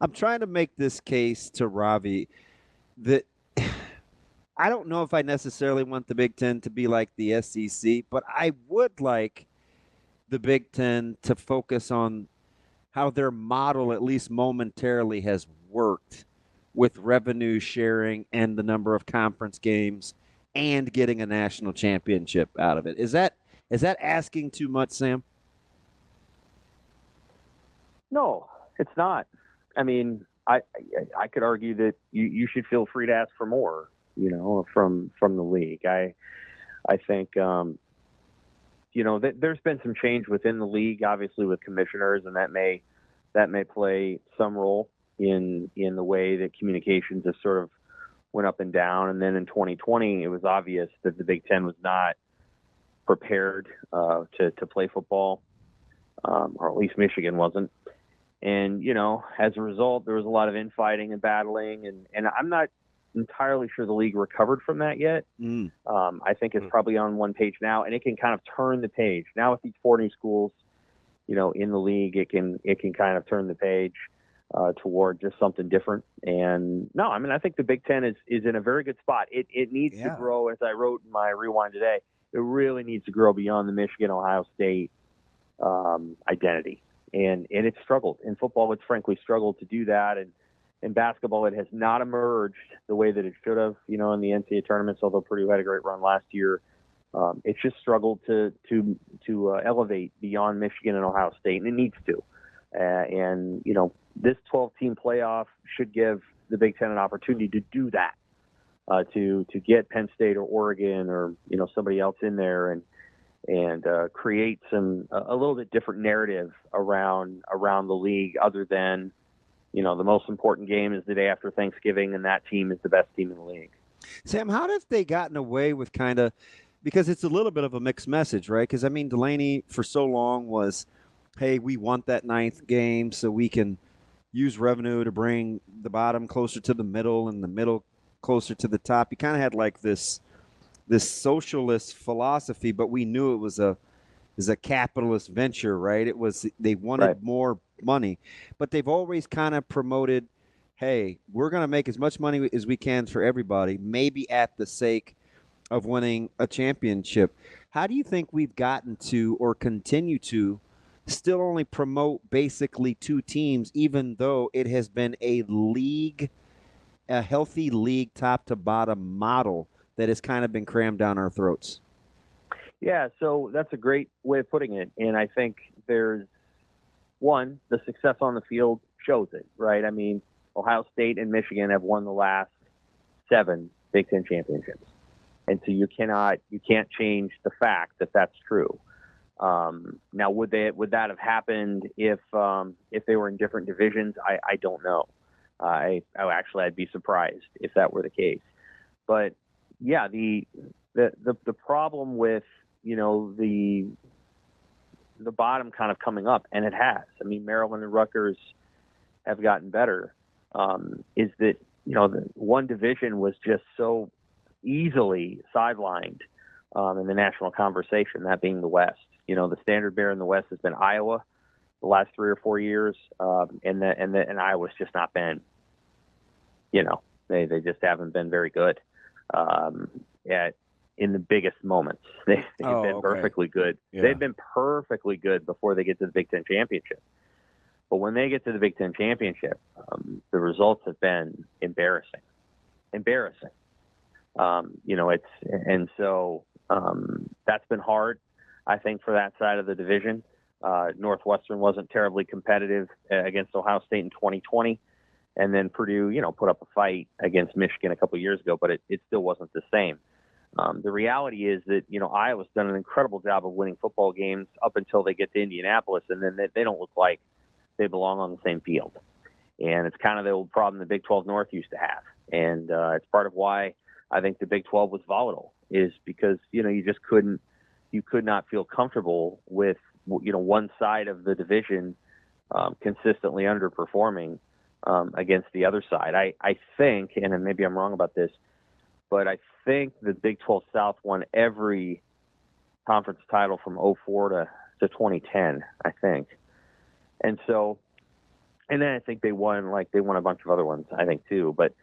I'm trying to make this case to Ravi that I don't know if I necessarily want the Big Ten to be like the SEC, but I would like the Big Ten to focus on how their model, at least momentarily, has worked with revenue sharing and the number of conference games and getting a national championship out of it. Is that asking too much, Sam? No, it's not. I mean, I could argue that you should feel free to ask for more, from the league. I think there's been some change within the league, obviously with commissioners, and that may play some role in the way that communications have sort of went up and down. And then in 2020, it was obvious that the Big Ten was not prepared to play football, or at least Michigan wasn't. And, as a result, there was a lot of infighting and battling, and I'm not entirely sure the league recovered from that yet. I think it's probably on one page now, and it can kind of turn the page. Now with these 4 new schools, in the league, it can kind of turn the page toward just something different. And no, I mean, I think the Big Ten is in a very good spot. It needs to grow, as I wrote in my rewind today. It really needs to grow beyond the Michigan-Ohio State identity. And it's struggled. In football, it's frankly struggled to do that. And in basketball, it has not emerged the way that it should have, in the NCAA tournaments, although Purdue had a great run last year. It's just struggled to elevate beyond Michigan and Ohio State, and it needs to. And this 12-team playoff should give the Big Ten an opportunity to do that, to get Penn State or Oregon or somebody else in there and create a little bit different narrative around the league, other than the most important game is the day after Thanksgiving, and that team is the best team in the league. Sam, how have they gotten away with because it's a little bit of a mixed message, right? Because, I mean, Delaney for so long was, hey, we want that 9th game so we can use revenue to bring the bottom closer to the middle and the middle closer to the top. You kind of had like this socialist philosophy, but we knew it was a capitalist venture, right? They wanted more money, but they've always kind of promoted, hey, we're going to make as much money as we can for everybody, maybe at the sake of winning a championship. How do you think we've gotten to, or continue to, still only promote basically 2 teams, even though it has been a healthy league top to bottom model that has kind of been crammed down our throats? Yeah, so that's a great way of putting it. And I think there's the success on the field shows it, right? I mean, Ohio State and Michigan have won the last 7 Big Ten championships. And so you can't change the fact that that's true. Now, would that have happened if they were in different divisions? I don't know. I'd be surprised if that were the case. But yeah, the problem with the bottom kind of coming up, and it has. I mean, Maryland and Rutgers have gotten better. Is that the one division was just so easily sidelined in the national conversation, that being the West. The standard bearer in the West has been Iowa the last 3 or 4 years, and Iowa's just not been. They just haven't been very good. In the biggest moments, they've been perfectly good. Yeah. They've been perfectly good before they get to the Big Ten championship. But when they get to the Big Ten championship, the results have been embarrassing. That's been hard, I think, for that side of the division. Northwestern wasn't terribly competitive against Ohio State in 2020. And then Purdue, put up a fight against Michigan a couple of years ago, but it still wasn't the same. The reality is that, Iowa's done an incredible job of winning football games up until they get to Indianapolis, and then they don't look like they belong on the same field. And it's kind of the old problem the Big 12 North used to have. And it's part of why I think the Big 12 was volatile, is because, you could not feel comfortable with, one side of the division consistently underperforming against the other side. I think, and maybe I'm wrong about this, but I think the Big 12 South won every conference title from 2004 to 2010, I think. And so And then I think they won a bunch of other ones, I think, too. But,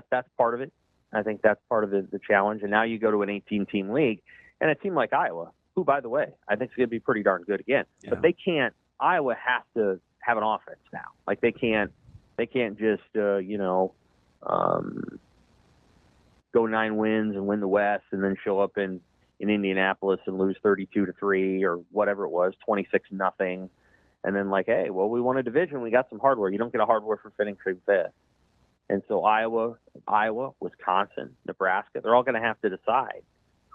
that's part of it. I think that's part of the challenge. And now you go to an 18-team league, and a team like Iowa, who, by the way, I think is going to be pretty darn good again. Yeah. But they can't. Iowa has to have an offense now. Like they can't just go 9 wins and win the West, and then show up in Indianapolis and lose 32-3 or whatever it was, 26-0, and then hey, well, we won a division, we got some hardware. You don't get a hardware for finishing fifth. And so Iowa, Wisconsin, Nebraska, they're all going to have to decide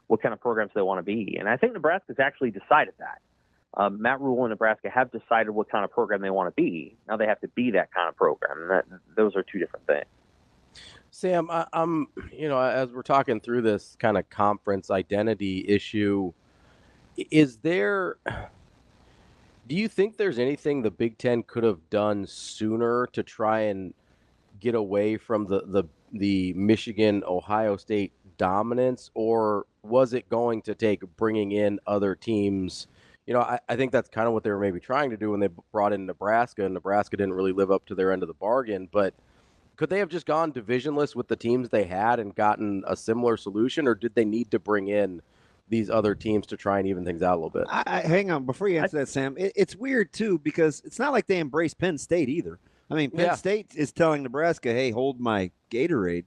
what kind of programs they want to be. And I think Nebraska's actually decided that. Matt Rule and Nebraska have decided what kind of program they want to be. Now they have to be that kind of program, and those are two different things. Sam, I'm as we're talking through this kind of conference identity issue, do you think there's anything the Big Ten could have done sooner to try and get away from the Michigan, Ohio State dominance, or was it going to take bringing in other teams? I think that's kind of what they were maybe trying to do when they brought in Nebraska, and Nebraska didn't really live up to their end of the bargain. But could they have just gone divisionless with the teams they had and gotten a similar solution, or did they need to bring in these other teams to try and even things out a little bit? Hang on, before you answer that, Sam, it's weird, too, because it's not like they embrace Penn State either. I mean, Penn State is telling Nebraska, hey, hold my Gatorade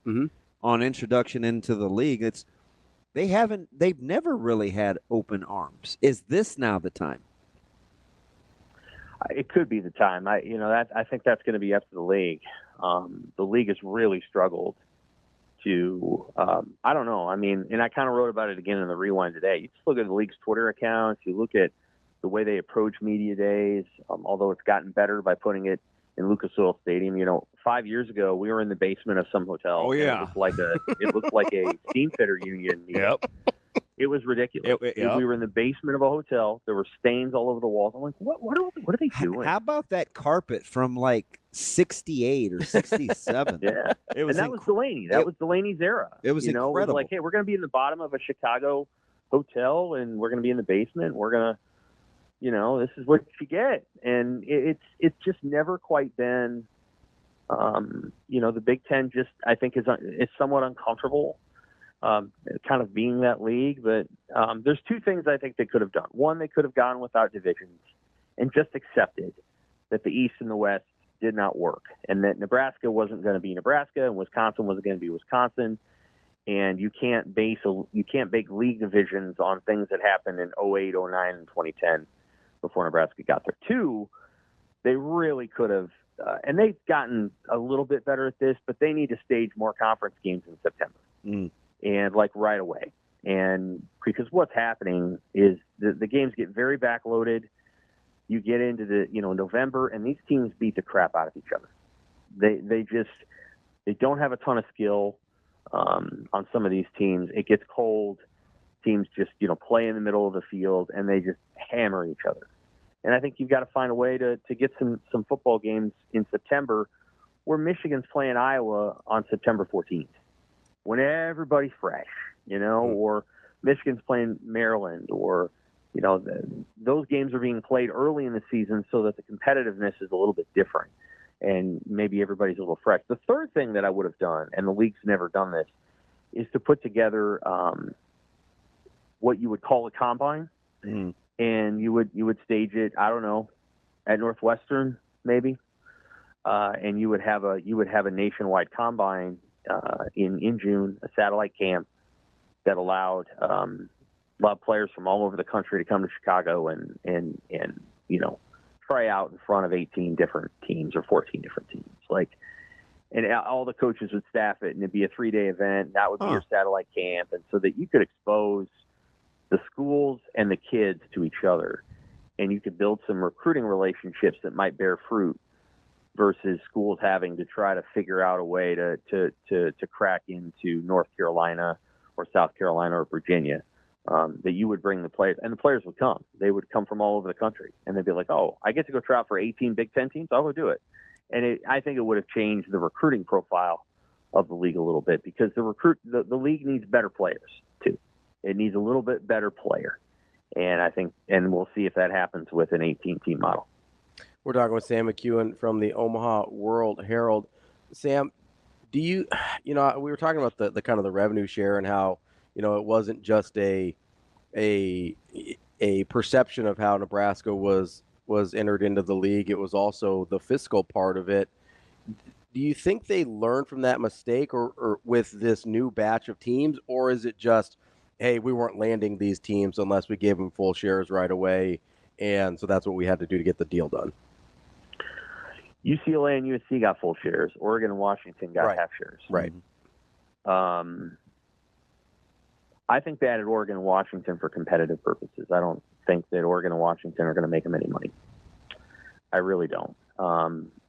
on introduction into the league. They've never really had open arms. Is this now the time? It could be the time. I think that's going to be up to the league. The league has really struggled to, I don't know. I mean, and I kind of wrote about it again in the Rewind today. You just look at the league's Twitter accounts. You look at the way they approach media days, although it's gotten better by putting it in Lucas Oil Stadium. 5 years ago, we were in the basement of some hotel. Oh, yeah. It looked like a steam fitter union meeting. Yep. It was ridiculous. We were in the basement of a hotel. There were stains all over the walls. I'm like, what are they doing? How about that carpet from 68 or 67? Yeah. That was Delaney. That was Delaney's era. It was incredible. It was like, hey, we're going to be in the bottom of a Chicago hotel, and we're going to be in the basement. We're going to, this is what you get. And it's just never quite been, the Big Ten just, I think, is somewhat uncomfortable. Kind of being that league, but there's two things I think they could have done. One, they could have gone without divisions and just accepted that the East and the West did not work, and that Nebraska wasn't going to be Nebraska and Wisconsin wasn't going to be Wisconsin, and you can't bake league divisions on things that happened in 08, 09, and 2010 before Nebraska got there. Two, they really could have, and they've gotten a little bit better at this, but they need to stage more conference games in September. And right away. And because what's happening is the games get very backloaded. You get into the, November, and these teams beat the crap out of each other. They don't have a ton of skill on some of these teams. It gets cold. Teams just, play in the middle of the field, and they just hammer each other. And I think you've got to find a way to get some football games in September where Michigan's playing Iowa on September 14th. When everybody's fresh, or Michigan's playing Maryland, or, those games are being played early in the season so that the competitiveness is a little bit different and maybe everybody's a little fresh. The third thing that I would have done, and the league's never done this, is to put together what you would call a combine, and you would stage it, I don't know, at Northwestern maybe, and you would have a nationwide combine in June, a satellite camp that allowed players from all over the country to come to Chicago and try out in front of 18 different teams or 14 different teams. And all the coaches would staff it, and it'd be a 3-day event. That would be your satellite camp, and so that you could expose the schools and the kids to each other, and you could build some recruiting relationships that might bear fruit, versus schools having to try to figure out a way to crack into North Carolina or South Carolina or Virginia, that you would bring the players, and the players would come. They would come from all over the country, and they'd be like, oh, I get to go try out for 18 Big Ten teams? I'll go do it. And I think it would have changed the recruiting profile of the league a little bit, because the league needs better players too. It needs a little bit better player. And I think, and we'll see if that happens with an 18-team model. We're talking with Sam McKewon from the Omaha World-Herald. Sam, do you know, we were talking about the kind of the revenue share and how, it wasn't just a perception of how Nebraska was entered into the league. It was also the fiscal part of it. Do you think they learned from that mistake or with this new batch of teams, or is it just, hey, we weren't landing these teams unless we gave them full shares right away, and so that's what we had to do to get the deal done? UCLA and USC got full shares. Oregon and Washington got half shares. Right. I think they added Oregon and Washington for competitive purposes. I don't think that Oregon and Washington are going to make them any money. I really don't.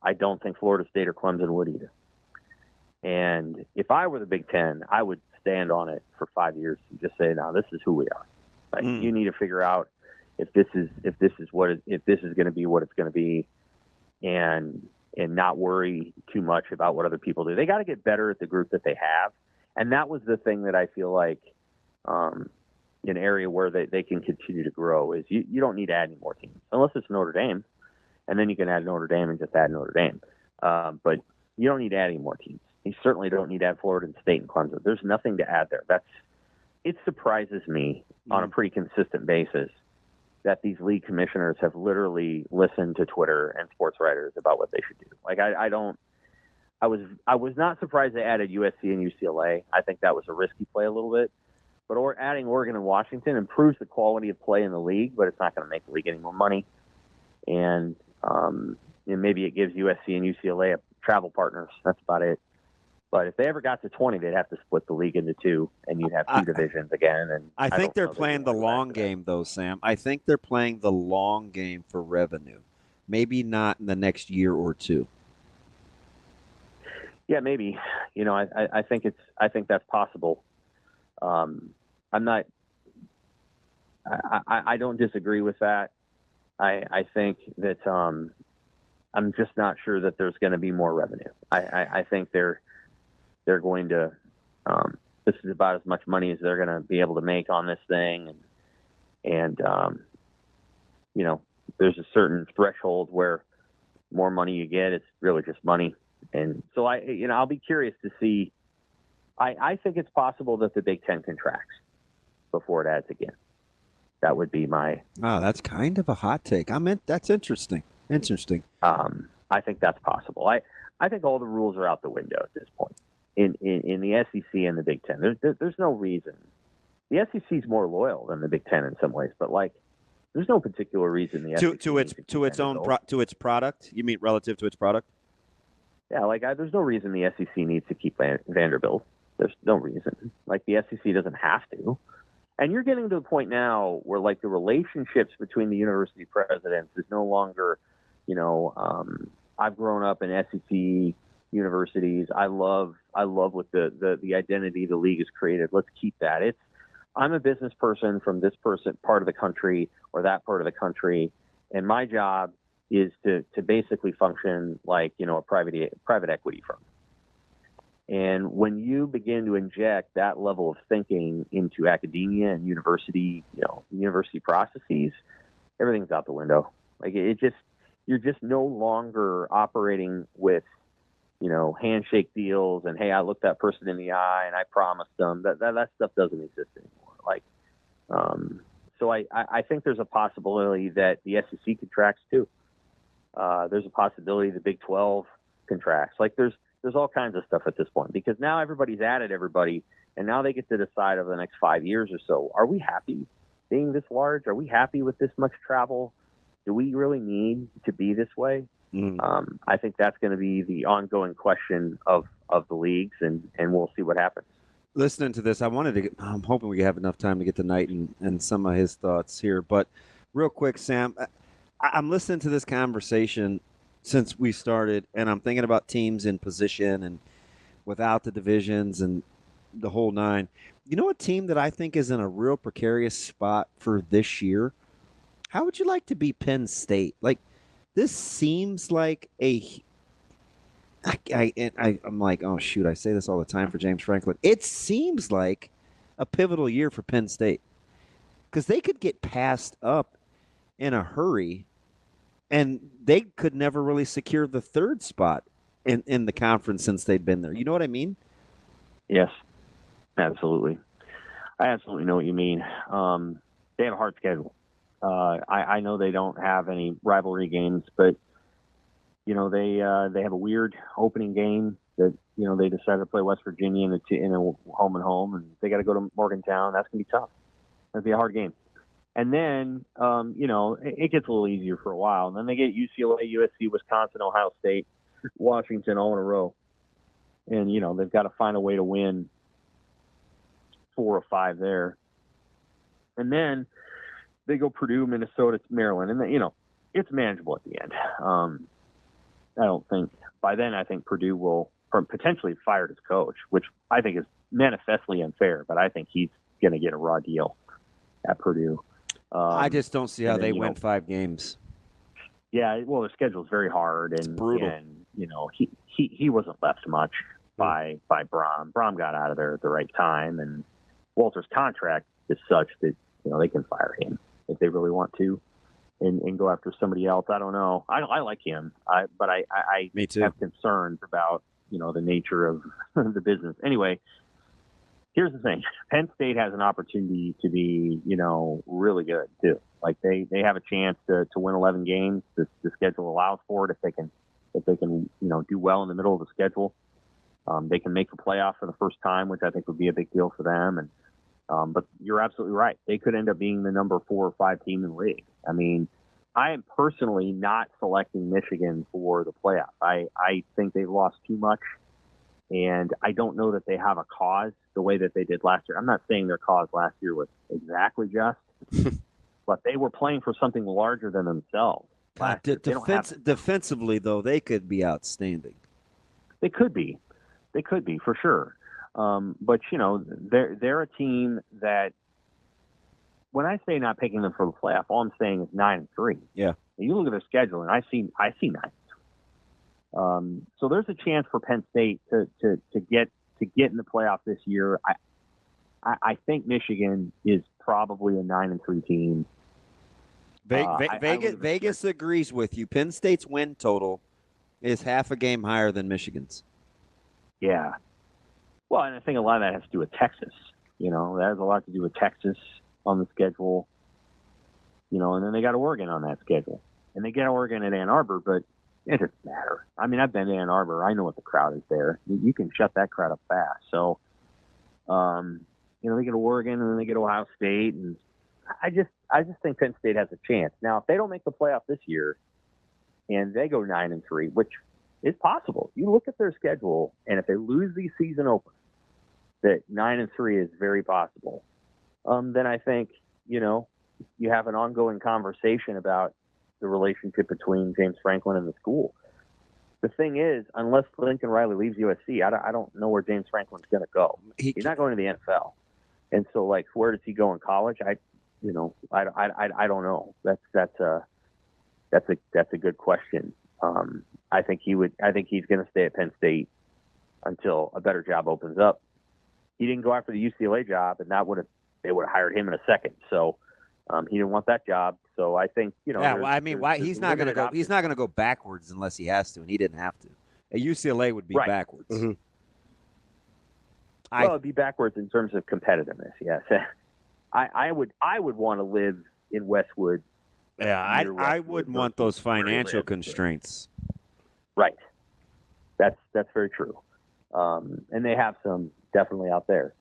I don't think Florida State or Clemson would either. And if I were the Big Ten, I would stand on it for 5 years and just say, "No, this is who we are. Like, you need to figure out if this is going to be what it's going to be, and not worry too much about what other people do. They got to get better at the group that they have." And that was the thing that I feel like an area where they can continue to grow is you don't need to add any more teams unless it's Notre Dame. And then you can add Notre Dame and just add Notre Dame. But you don't need to add any more teams. You certainly don't need to add Florida State and Clemson. There's nothing to add there. It surprises me on a pretty consistent basis that these league commissioners have literally listened to Twitter and sports writers about what they should do. Like, I was not surprised they added USC and UCLA. I think that was a risky play a little bit. But adding Oregon and Washington improves the quality of play in the league, but it's not going to make the league any more money. And maybe it gives USC and UCLA travel partners. That's about it. But if they ever got to 20, they'd have to split the league into two, and you'd have two divisions again. And I think they're playing the long game, though, Sam. I think they're playing the long game for revenue. Maybe not in the next year or two. Yeah, maybe. I think that's possible. I don't disagree with that. I think that I'm just not sure that there's going to be more revenue. I think they're going to this is about as much money as they're going to be able to make on this thing, and there's a certain threshold where more money you get, it's really just money. And so I'll be curious to see. I think it's possible that the Big Ten contracts before it adds again. That would be my. Oh, that's kind of a hot take. That's interesting. Interesting. I think that's possible. I think all the rules are out the window at this point in the SEC and the Big Ten. There's no reason. The SEC is more loyal than the Big Ten in some ways, but there's no particular reason the SEC to its product. You mean relative to its product? Yeah, there's no reason the SEC needs to keep Vanderbilt. There's no reason. The SEC doesn't have to. And you're getting to the point now where the relationships between the university presidents is no longer, I've grown up in SEC universities. I love what the identity the league has created. Let's keep that. I'm a business person from this part of the country or that part of the country, and my job is to basically function like a private equity firm. And when you begin to inject that level of thinking into academia and university processes, everything's out the window. You're just no longer operating with, handshake deals and, hey, I looked that person in the eye and I promised them. That stuff doesn't exist anymore. So I think there's a possibility that the SEC contracts too. There's a possibility the Big 12 contracts. There's all kinds of stuff at this point because now everybody's added everybody, and now they get to decide over the next 5 years or so, are we happy being this large? Are we happy with this much travel? Do we really need to be this way? I think that's going to be the ongoing question of the leagues, and we'll see what happens. Listening to this, I'm hoping we have enough time to get to Knight and some of his thoughts here. But real quick, Sam, I'm listening to this conversation since we started, and I'm thinking about teams in position and without the divisions and the whole nine. You know, a team that I think is in a real precarious spot for this year? How would you like to be Penn State? This seems like I'm like, oh, shoot, I say this all the time for James Franklin. It seems like a pivotal year for Penn State because they could get passed up in a hurry. and they could never really secure the third spot in the conference since they'd been there. You know what I mean? Yes, absolutely. I absolutely know what you mean. They have a hard schedule. I know they don't have any rivalry games, but they have a weird opening game that they decided to play West Virginia in a home and home, and they got to go to Morgantown. That's gonna be tough. That'd be a hard game. And then it gets a little easier for a while, and then they get UCLA, USC, Wisconsin, Ohio State, Washington all in a row, and they've got to find a way to win 4 or 5 there, and then they go Purdue, Minnesota, Maryland, and then it's manageable at the end. I don't think by then. I think Purdue will potentially fire his coach, which I think is manifestly unfair. But I think he's going to get a raw deal at Purdue. I just don't see how they win 5 games. Yeah, well, their schedule is very hard, and it's brutal. And he wasn't left much by Braum. Braum got out of there at the right time, and Walter's contract is such that they can fire him if they really want to, and go after somebody else. I don't know. I like him, but I Me too. have concerns about the nature of the business. Anyway, here's the thing: Penn State has an opportunity to be really good too. Like they have a chance to win 11 games. The schedule allows for it if they can do well in the middle of the schedule. They can make the playoff for the first time, which I think would be a big deal for them. And but you're absolutely right. They could end up being the number 4 or 5 team in the league. I mean, I am personally not selecting Michigan for the playoff. I think they've lost too much, and I don't know that they have a cause the way that they did last year. I'm not saying their cause last year was exactly just, but they were playing for something larger than themselves. Defensively, though, they could be outstanding. They could be for sure. But they're a team that, when I say not picking them for the playoff, all I'm saying is 9-3. Yeah. You look at their schedule, and I see 9. So there's a chance for Penn State to get in the playoff this year. I think Michigan is probably a 9-3 team. Vegas agrees with you. Penn State's win total is half a game higher than Michigan's. Yeah. Well, and I think a lot of that has to do with Texas. That has a lot to do with Texas on the schedule. And then they got Oregon on that schedule. And they get Oregon at Ann Arbor, but it doesn't matter. I mean, I've been to Ann Arbor. I know what the crowd is there. You can shut that crowd up fast. So, they get Oregon, and then they get Ohio State. And I just think Penn State has a chance. Now, if they don't make the playoff this year and they go 9-3, which is possible. You look at their schedule, and if they lose the season opener, that 9-3 is very possible. Then I think, you have an ongoing conversation about the relationship between James Franklin and the school. The thing is, unless Lincoln Riley leaves USC, I don't know where James Franklin's going to go. He's not going to the NFL. And so, where does he go in college? I don't know. That's a good question. I think he's going to stay at Penn State until a better job opens up. He didn't go after the UCLA job, and they would have hired him in a second. So he didn't want that job. So I think why he's not going to go? He's not going to go backwards unless he has to, and he didn't have to. At UCLA would be backwards. Mm-hmm. It'd be backwards in terms of competitiveness. Yes, I would want to live in Westwood. Yeah, I wouldn't want those financial constraints. Right. That's very true. And they have some definitely out there.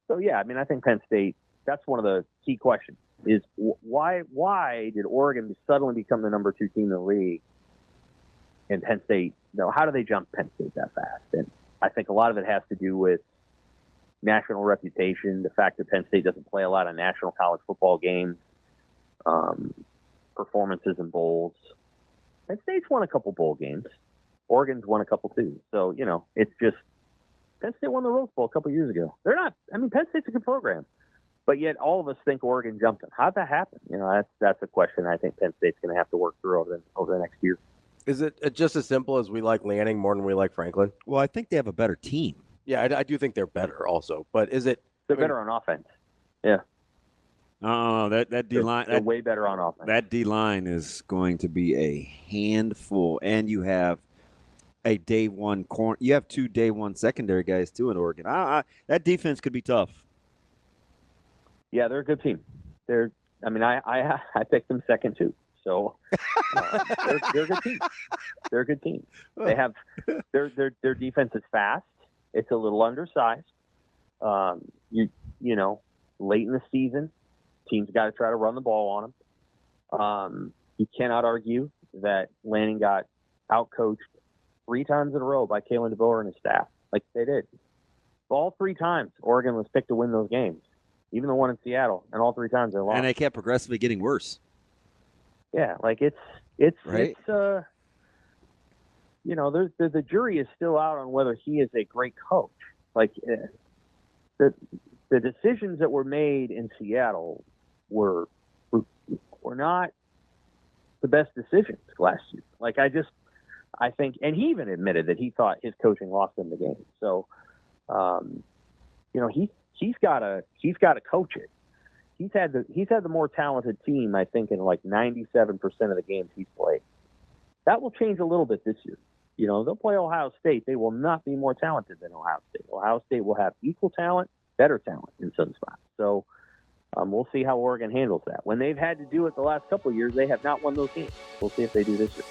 So, yeah, I mean, I think Penn State, that's one of the key questions is why did Oregon suddenly become the number 2 team in the league? And Penn State, how do they jump Penn State that fast? And I think a lot of it has to do with national reputation, the fact that Penn State doesn't play a lot of national college football games, performances in bowls. Penn State's won a couple bowl games. Oregon's won a couple too. So, it's just Penn State won the Rose Bowl a couple years ago. Penn State's a good program. But yet all of us think Oregon jumped them. How'd that happen? That's a question I think Penn State's going to have to work through over the next year. Is it just as simple as we like Lanning more than we like Franklin? Well, I think they have a better team. Yeah, I do think they're better also. But is it... They're better on offense. Yeah. Oh, that D line. They're way better on offense. That D line is going to be a handful, and you have a day one corner. You have 2 day one secondary guys too in Oregon. That defense could be tough. Yeah, they're a good team. I picked them second too. So they're a good team. They're a good team. They have their defense is fast. It's a little undersized. Late in the season, teams got to try to run the ball on them. You cannot argue that Lanning got outcoached 3 times in a row by Kalen DeBoer and his staff. Like they did. All 3 times, Oregon was picked to win those games, even the one in Seattle, and all 3 times they lost. And they kept progressively getting worse. Yeah, like it's right. the jury is still out on whether he is a great coach. Like the decisions that were made in Seattle were not the best decisions last year. Like I think, and he even admitted that he thought his coaching lost him the game. So, he's got to coach it. He's had the more talented team, I think, in like 97% of the games he's played. That will change a little bit this year. They'll play Ohio State. They will not be more talented than Ohio State. Ohio State will have equal talent, better talent in some spots. So we'll see how Oregon handles that. When they've had to do it the last couple of years, they have not won those games. We'll see if they do this year.